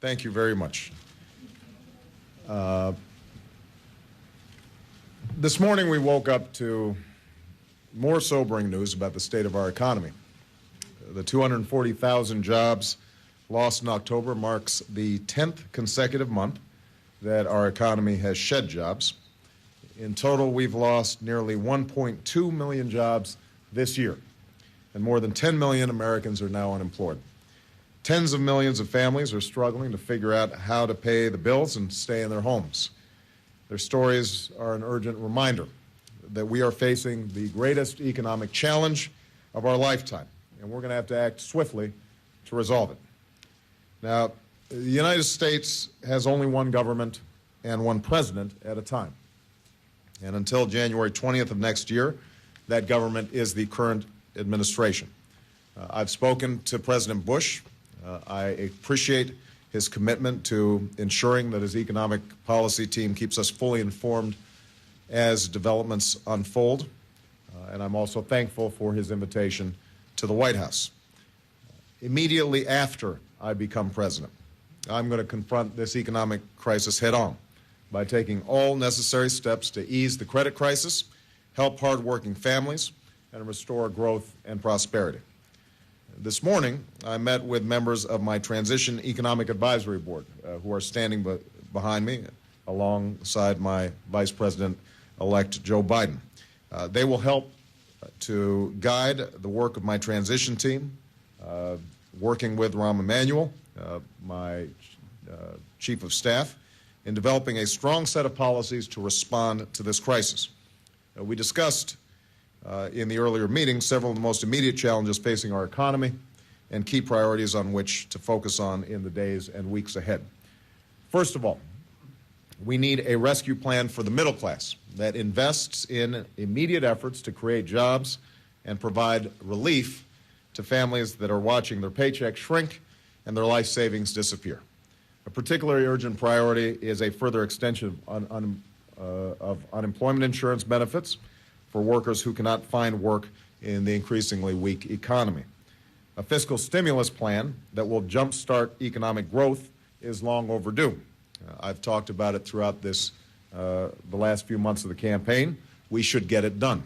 Thank you very much. This morning we woke up to more sobering news about the state of our economy. The 240,000 jobs lost in October marks the 10th consecutive month that our economy has shed jobs. In total, we've lost nearly 1.2 million jobs this year, and more than 10 million Americans are now unemployed. Tens of millions of families are struggling to figure out how to pay the bills and stay in their homes. Their stories are an urgent reminder that we are facing the greatest economic challenge of our lifetime, and we're going to have to act swiftly to resolve it. Now, the United States has only one government and one president at a time. And until January 20th of next year, that government is the current administration. I've spoken to President Bush. I appreciate his commitment to ensuring that his economic policy team keeps us fully informed as developments unfold. And I'm also thankful for his invitation to the White House. Immediately after I become president, I'm going to confront this economic crisis head on by taking all necessary steps to ease the credit crisis, help hardworking families, and restore growth and prosperity. This morning, I met with members of my Transition Economic Advisory Board, who are standing behind me alongside my Vice President-elect Joe Biden. They will help to guide the work of my transition team, working with Rahm Emanuel, my Chief of Staff, in developing a strong set of policies to respond to this crisis. We discussed in the earlier meeting several of the most immediate challenges facing our economy and key priorities on which to focus on in the days and weeks ahead. First of all, we need a rescue plan for the middle class that invests in immediate efforts to create jobs and provide relief to families that are watching their paychecks shrink and their life savings disappear. A particularly urgent priority is a further extension of unemployment insurance benefits for workers who cannot find work in the increasingly weak economy. A fiscal stimulus plan that will jumpstart economic growth is long overdue. I've talked about it throughout the last few months of the campaign. We should get it done.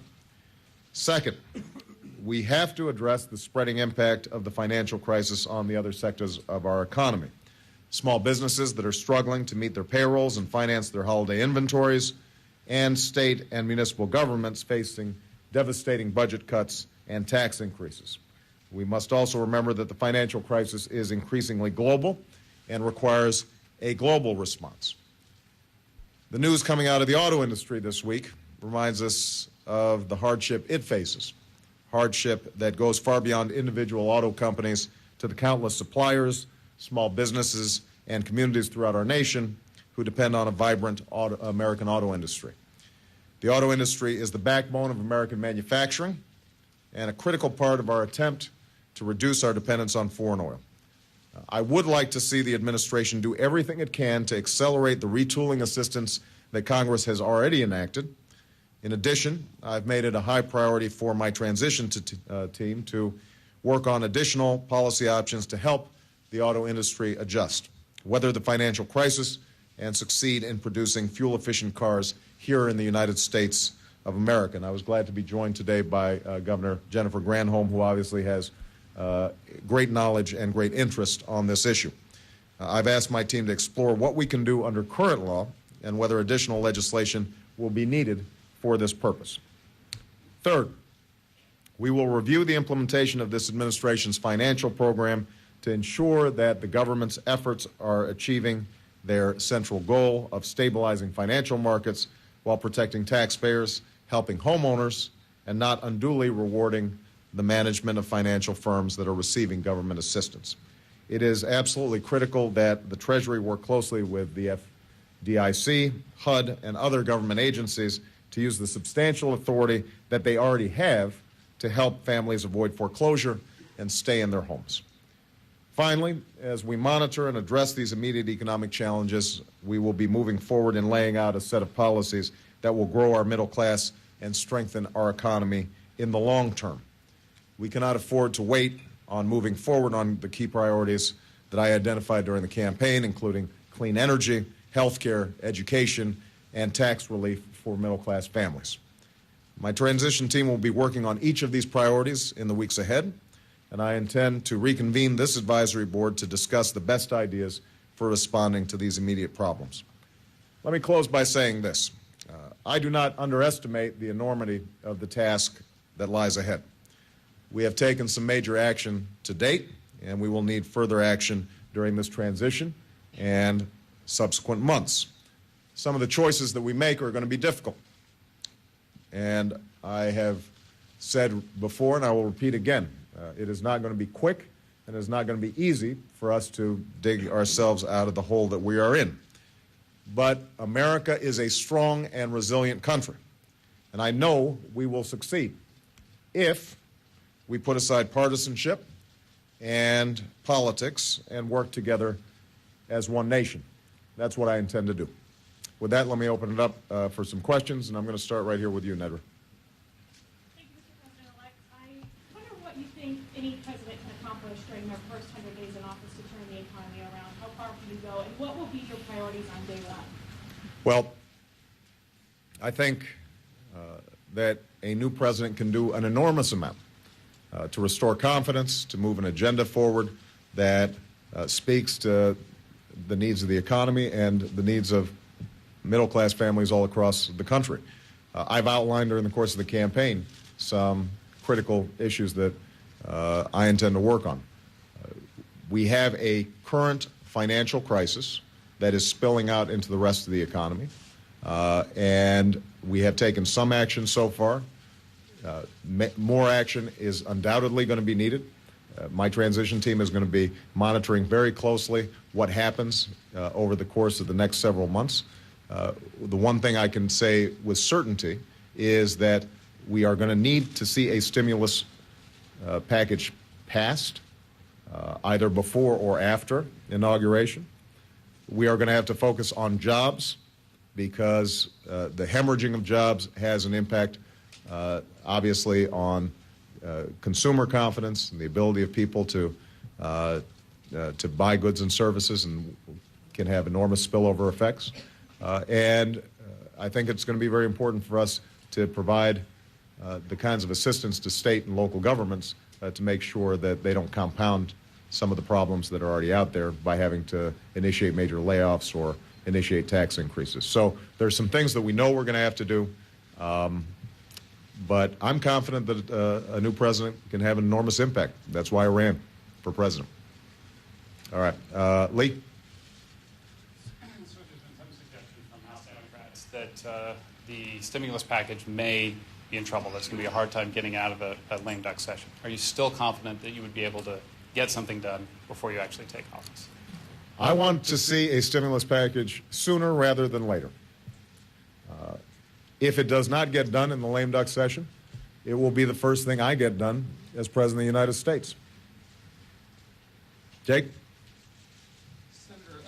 Second, we have to address the spreading impact of the financial crisis on the other sectors of our economy. Small businesses that are struggling to meet their payrolls and finance their holiday inventories, and state and municipal governments facing devastating budget cuts and tax increases. We must also remember that the financial crisis is increasingly global and requires a global response. The news coming out of the auto industry this week reminds us of the hardship it faces, hardship that goes far beyond individual auto companies to the countless suppliers, small businesses, and communities throughout our nation who depend on a vibrant American auto industry. The auto industry is the backbone of American manufacturing and a critical part of our attempt to reduce our dependence on foreign oil. I would like to see the administration do everything it can to accelerate the retooling assistance that Congress has already enacted. In addition, I've made it a high priority for my transition team to work on additional policy options to help the auto industry adjust, weather the financial crisis, and succeed in producing fuel-efficient cars here in the United States of America. And I was glad to be joined today by Governor Jennifer Granholm, who obviously has great knowledge and great interest on this issue. I've asked my team to explore what we can do under current law and whether additional legislation will be needed for this purpose. Third, we will review the implementation of this administration's financial program to ensure that the government's efforts are achieving their central goal of stabilizing financial markets while protecting taxpayers, helping homeowners, and not unduly rewarding the management of financial firms that are receiving government assistance. It is absolutely critical that the Treasury work closely with the FDIC, HUD, and other government agencies to use the substantial authority that they already have to help families avoid foreclosure and stay in their homes. Finally, as we monitor and address these immediate economic challenges, we will be moving forward in laying out a set of policies that will grow our middle class and strengthen our economy in the long term. We cannot afford to wait on moving forward on the key priorities that I identified during the campaign, including clean energy, health care, education, and tax relief for middle-class families. My transition team will be working on each of these priorities in the weeks ahead, and I intend to reconvene this advisory board to discuss the best ideas for responding to these immediate problems. Let me close by saying this. I do not underestimate the enormity of the task that lies ahead. We have taken some major action to date, and we will need further action during this transition and subsequent months. Some of the choices that we make are going to be difficult. And I have said before, and I will repeat again, it is not going to be quick, and it is not going to be easy for us to dig ourselves out of the hole that we are in. But America is a strong and resilient country, and I know we will succeed if we put aside partisanship and politics and work together as one nation. That's what I intend to do. With that, let me open it up for some questions, and I'm going to start right here with you, Nedra. Thank you, Mr. President-elect. I wonder what you think any president can accomplish during their first 100 days in office to turn the economy around. How far can you go, and what will be your priorities on day one? Well, I think that a new president can do an enormous amount to restore confidence, to move an agenda forward that speaks to the needs of the economy and the needs of middle-class families all across the country. I've outlined during the course of the campaign some critical issues that I intend to work on. We have a current financial crisis that is spilling out into the rest of the economy, and we have taken some action so far. More action is undoubtedly going to be needed. My transition team is going to be monitoring very closely what happens over the course of the next several months. The one thing I can say with certainty is that we are going to need to see a stimulus package passed, either before or after inauguration. We are going to have to focus on jobs because the hemorrhaging of jobs has an impact, obviously, on consumer confidence and the ability of people to buy goods and services, and can have enormous spillover effects. And I think it's going to be very important for us to provide the kinds of assistance to state and local governments to make sure that they don't compound some of the problems that are already out there by having to initiate major layoffs or initiate tax increases. So there's some things that we know we're going to have to do, but I'm confident that a new president can have an enormous impact. That's why I ran for president. All right. Lee? So there's been some suggestion from House Democrats that the stimulus package may be in trouble. That's going to be a hard time getting out of a lame duck session. Are you still confident that you would be able to get something done before you actually take office? I want to see a stimulus package sooner rather than later. If it does not get done in the lame duck session, it will be the first thing I get done as President of the United States. Jake? Senator,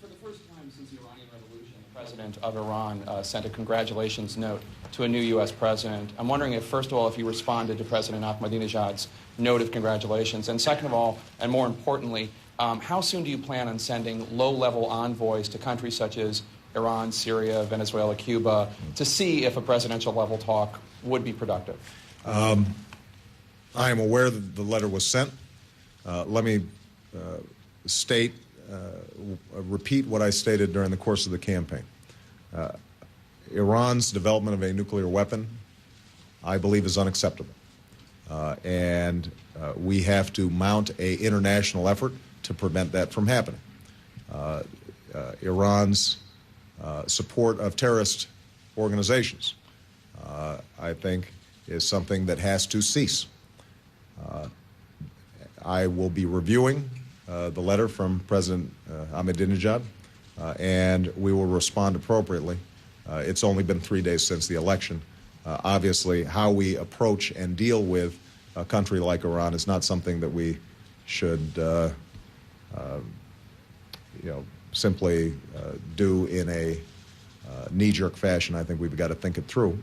for the first time since the Iranian Revolution, the president of Iran sent a congratulations note to a new U.S. president. I'm wondering if, first of all, if you responded to President Ahmadinejad's note of congratulations, and second of all, and more importantly, how soon do you plan on sending low-level envoys to countries such as Iran, Syria, Venezuela, Cuba, to see if a presidential-level talk would be productive? I am aware that the letter was sent. Let me repeat what I stated during the course of the campaign. Iran's development of a nuclear weapon, I believe, is unacceptable. And we have to mount an international effort to prevent that from happening. Iran's support of terrorist organizations, I think, is something that has to cease. I will be reviewing the letter from President Ahmadinejad, and we will respond appropriately. It's only been 3 days since the election. Obviously, how we approach and deal with a country like Iran is not something that we should, simply do in a knee-jerk fashion. I think we've got to think it through.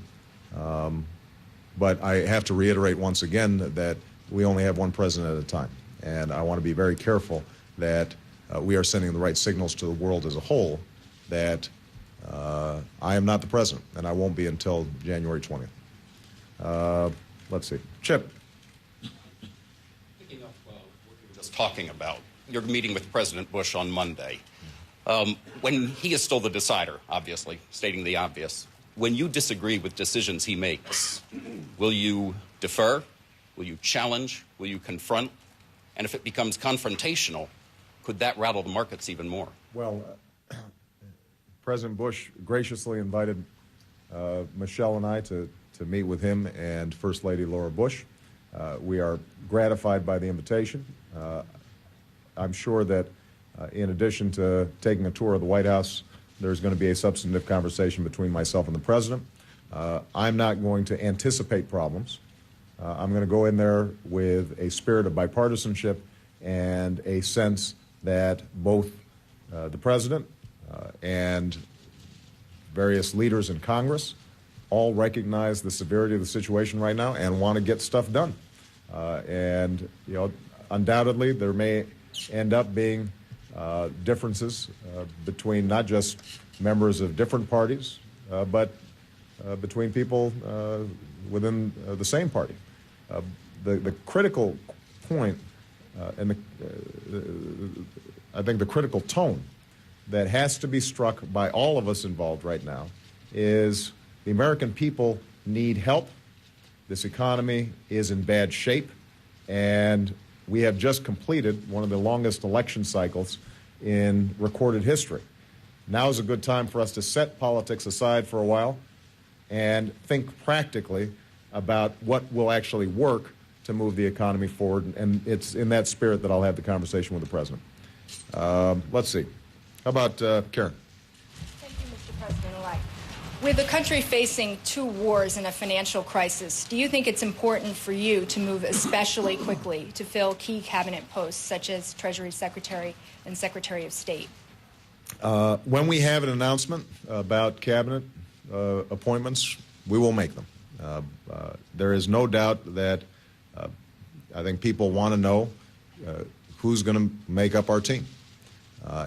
But I have to reiterate once again that we only have one president at a time, and I want to be very careful that we are sending the right signals to the world as a whole that I am not the president, and I won't be until January 20th. Let's see. Chip. Picking up what we were just talking about, you're meeting with President Bush on Monday. When he is still the decider, obviously, stating the obvious, when you disagree with decisions he makes, will you defer? Will you challenge? Will you confront? And if it becomes confrontational, could that rattle the markets even more? Well, President Bush graciously invited Michelle and I to meet with him and First Lady Laura Bush. We are gratified by the invitation. I'm sure that in addition to taking a tour of the White House, there's going to be a substantive conversation between myself and the president. I'm not going to anticipate problems. I'm going to go in there with a spirit of bipartisanship and a sense that both the president and various leaders in Congress all recognize the severity of the situation right now and want to get stuff done. And, you know, undoubtedly there may end up being differences between not just members of different parties, but between people within the same party. The critical point and I think the critical tone that has to be struck by all of us involved right now is the American people need help. This economy is in bad shape, and we have just completed one of the longest election cycles in recorded history. Now is a good time for us to set politics aside for a while and think practically about what will actually work to move the economy forward, and it's in that spirit that I'll have the conversation with the president. Let's see. How about Karen? Thank you, Mr. President-elect. With the country facing 2 wars and a financial crisis, do you think it's important for you to move especially quickly to fill key cabinet posts such as Treasury Secretary and Secretary of State? When we have an announcement about cabinet appointments, we will make them. There is no doubt that I think people want to know who's going to make up our team.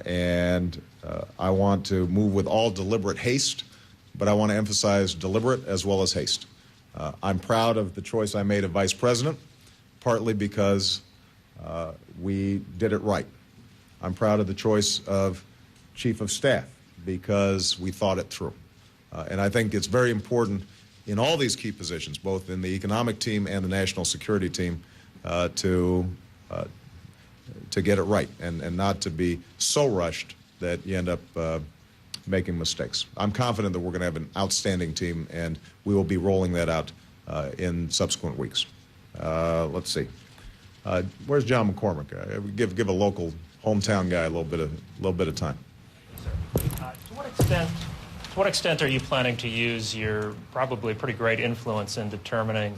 And I want to move with all deliberate haste, but I want to emphasize deliberate as well as haste. I'm proud of the choice I made of Vice President, partly because we did it right. I'm proud of the choice of Chief of Staff because we thought it through. And I think it's very important in all these key positions, both in the economic team and the national security team, to get it right and not to be so rushed that you end up making mistakes. I'm confident that we're going to have an outstanding team, and we will be rolling that out in subsequent weeks. Let's see. Where's John McCormick? Give a local hometown guy a little bit of time. To what extent are you planning to use your probably pretty great influence in determining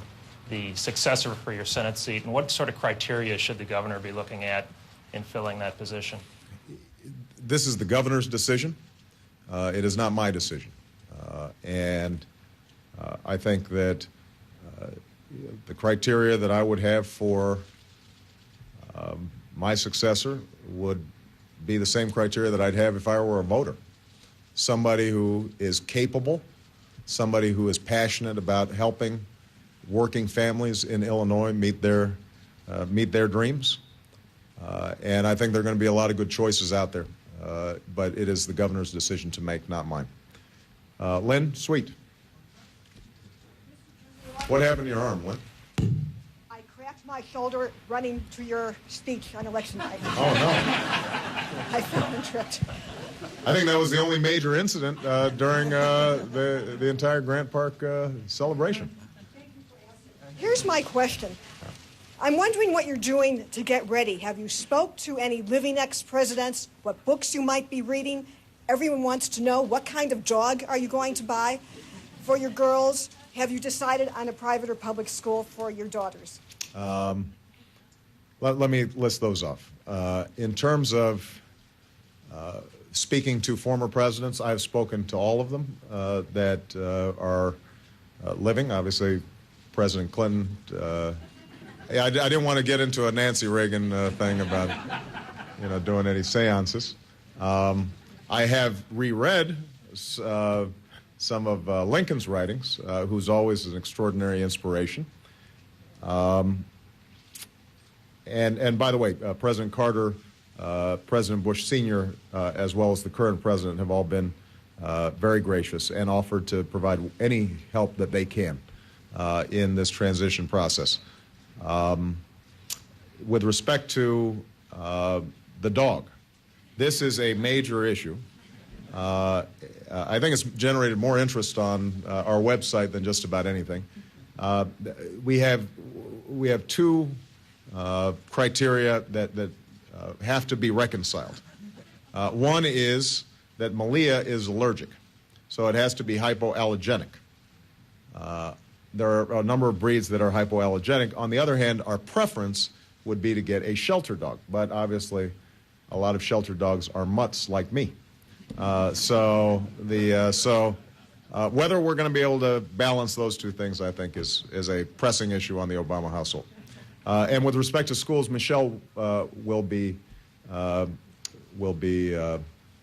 the successor for your Senate seat, and what sort of criteria should the governor be looking at in filling that position? This is the governor's decision. It is not my decision. And I think that the criteria that I would have for my successor would be the same criteria that I'd have if I were a voter. Somebody who is capable, somebody who is passionate about helping working families in Illinois meet their dreams. And I think there are going to be a lot of good choices out there. But it is the governor's decision to make, not mine. Lynn, Sweet. What happened to your arm, Lynn? I cracked my shoulder running to your speech on election night. Oh, no. I fell and tripped. I think that was the only major incident during the entire Grant Park celebration. Here's my question. I'm wondering what you're doing to get ready. Have you spoke to any living ex-presidents, what books you might be reading? Everyone wants to know what kind of dog are you going to buy for your girls? Have you decided on a private or public school for your daughters? Let me list those off. In terms of speaking to former presidents, I've spoken to all of them that are living. Obviously, President Clinton. I didn't want to get into a Nancy Reagan thing about doing any seances. I have reread some of Lincoln's writings, who's always an extraordinary inspiration. And by the way, President Carter, President Bush Sr., as well as the current president, have all been very gracious and offered to provide any help that they can in this transition process. With respect to the dog, this is a major issue. I think it's generated more interest on our website than just about anything. We have two criteria that have to be reconciled. One is that Malia is allergic, so it has to be hypoallergenic. There are a number of breeds that are hypoallergenic. On the other hand, our preference would be to get a shelter dog, but obviously a lot of shelter dogs are mutts like me. So whether we're going to be able to balance those two things, I think, is a pressing issue on the Obama household. And with respect to schools, Michelle will be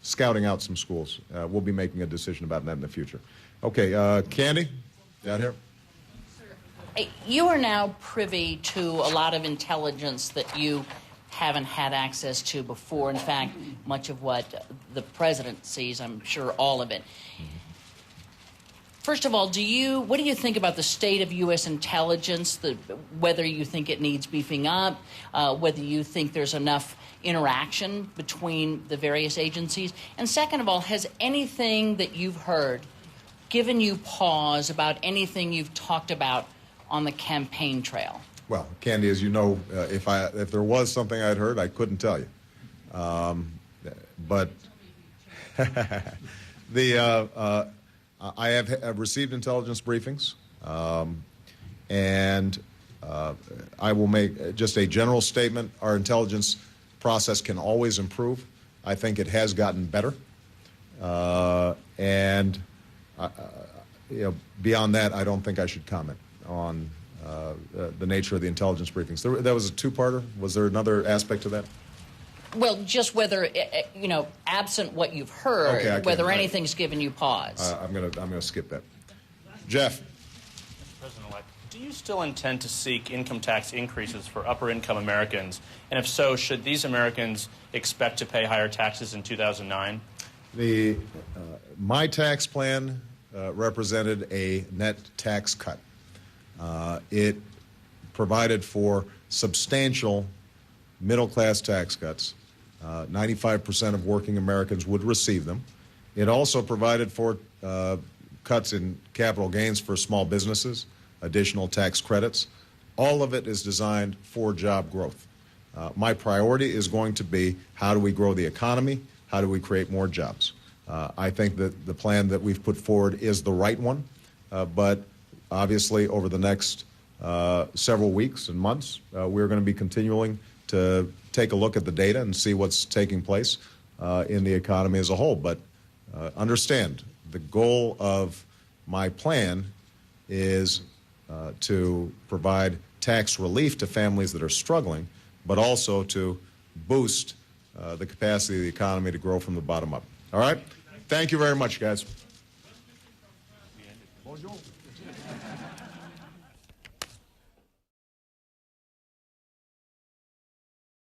scouting out some schools. We'll be making a decision about that in the future. Okay, Candy, down here. You are now privy to a lot of intelligence that you haven't had access to before. In fact, much of what the president sees, I'm sure all of it. First of all, what do you think about the state of U.S. intelligence, whether you think it needs beefing up, whether you think there's enough interaction between the various agencies? And second of all, has anything that you've heard given you pause about anything you've talked about on the campaign trail? Well, Candy, as you know, if there was something I'd heard, I couldn't tell you. But I have received intelligence briefings, and I will make just a general statement. Our intelligence process can always improve. I think it has gotten better, and beyond that, I don't think I should comment on the nature of the intelligence briefings. That was a two-parter. Was there another aspect to that? Well, just whether, absent what you've heard, okay, whether anything's given you pause. I'm gonna skip that. Jeff. Mr. President-elect, do you still intend to seek income tax increases for upper-income Americans? And if so, should these Americans expect to pay higher taxes in 2009? My tax plan represented a net tax cut. It provided for substantial middle-class tax cuts. 95% of working Americans would receive them. It also provided for cuts in capital gains for small businesses, additional tax credits. All of it is designed for job growth. My priority is going to be, how do we grow the economy? How do we create more jobs? I think that the plan that we've put forward is the right one, but obviously over the next several weeks and months, we're going to be continuing to take a look at the data and see what's taking place in the economy as a whole. But understand, the goal of my plan is to provide tax relief to families that are struggling, but also to boost the capacity of the economy to grow from the bottom up. All right? Thank you very much, guys. Bonjour.